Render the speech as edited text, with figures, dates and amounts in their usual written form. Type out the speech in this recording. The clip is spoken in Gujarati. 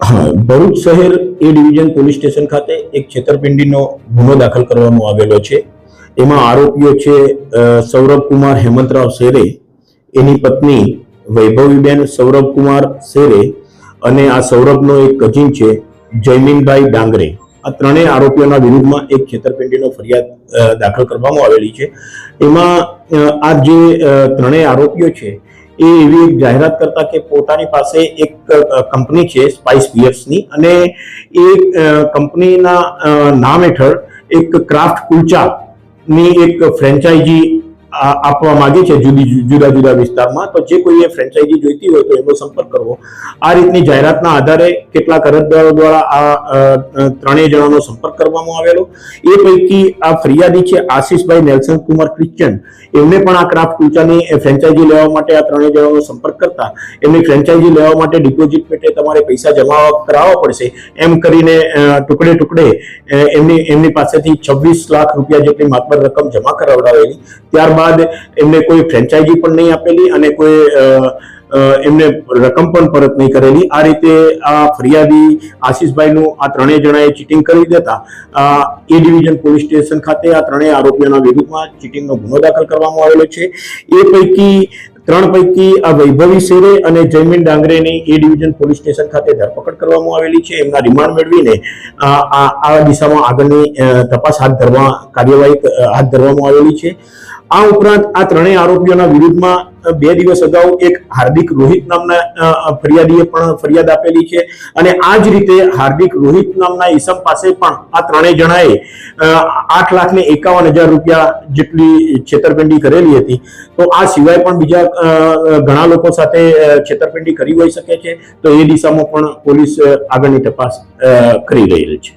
હા, ભરૂચ શહેર એ ડિવિઝન પોલીસ સ્ટેશન ખાતે એક છેતરપિંડીનો ગુનો દાખલ કરવામાં આવેલો છે। એમાં આરોપીઓ છે સૌરભ કુમાર હેમંતરાવ શેરે, એની પત્ની વૈભવીબેન સૌરભ કુમાર શેરે અને આ સૌરભનો એક કઝિન છે જયમીનભાઈ ડાંગરે। આ ત્રણેય આરોપીઓના વિરુદ્ધમાં એક છેતરપિંડીનો ફરિયાદ દાખલ કરવામાં આવેલી છે। એમાં આ જે ત્રણેય આરોપીઓ છે એ એવી એક જાહેરાત કરતા કે પોતાની પાસે એક કંપની છે સ્પાઇસ બિયર્સની, અને એ કંપનીના નામ હેઠળ એક ક્રાફ્ટ કુલચાની એક ફ્રેન્ચાઇઝી આપવા માંગે છે જુદા જુદા વિસ્તારમાં। તો જે કોઈએ ફ્રેન્ચાઇઝી જોઈતી હોય તો એનો સંપર્ક કરવો, આ રીતની જાહેરાતના આધારે કેટલાક અરજદારો દ્વારા આ ત્રણેય જણાનો સંપર્ક કરવામાં આવેલો। એ પૈકી આ ફરિયાદી છે આશીષભાઈ નેલ્સન કુમાર ક્રિશ્ચન, એમને પણ આ ક્રાફ્ટ કુલચાની ફ્રેન્ચાઇઝી લેવા માટે આ ત્રણેય જણાનો સંપર્ક કરતા એમની ફ્રેન્ચાઇઝી લેવા માટે ડિપોઝિટ પેટે તમારે પૈસા જમા કરાવવા પડશે એમ કરીને ટુકડે ટુકડે એમની પાસેથી 26 લાખ રૂપિયા જેટલી માતબર રકમ જમા કરાવડાવેલી। ત્યારબાદ એમને કોઈ ફ્રેન્ચાઇઝી પણ નહીં આપેલી અને કોઈ એમને રકમ પણ પરત નહીં કરેલી। આ રીતે આ ફરિયાદી આશીષભાઈનું આ ત્રણેય જણાએ ચીટિંગ કરી દેતા એ ડિવિઝન પોલીસ સ્ટેશન ખાતે આ ત્રણેય આરોપીઓના વિરુદ્ધમાં ચીટિંગનો ગુનો દાખલ કરવામાં આવેલો છે। એ પૈકી ત્રણ પૈકી આ વૈભવી શેરે અને જયમીન ડાંગરેની એ ડિવિઝન પોલીસ સ્ટેશન ખાતે ધરપકડ કરવામાં આવેલી છે। એમના રિમાન્ડ મેળવીને આ દિશામાં આગળની તપાસ કાર્યવાહી હાથ ધરવામાં આવેલી છે। આ ઉપરાંત આ ત્રણેય આરોપીઓના વિરુદ્ધમાં 2 દિવસ અગાઉ એક હાર્દિક રોહિત નામના ફરિયાદીએ પણ ફરિયાદ આપેલી છે, અને આ જ રીતે હાર્દિક રોહિત નામના ઈસમ પાસે પણ આ ત્રણેય જણાએ 8,51,000 રૂપિયા જેટલી છેતરપિંડી કરેલી હતી। તો આ સિવાય પણ બીજા ઘણા લોકો સાથે છેતરપિંડી કરી હોઈ શકે છે, તો એ દિશામાં પણ પોલીસ આગળની તપાસ કરી રહી છે।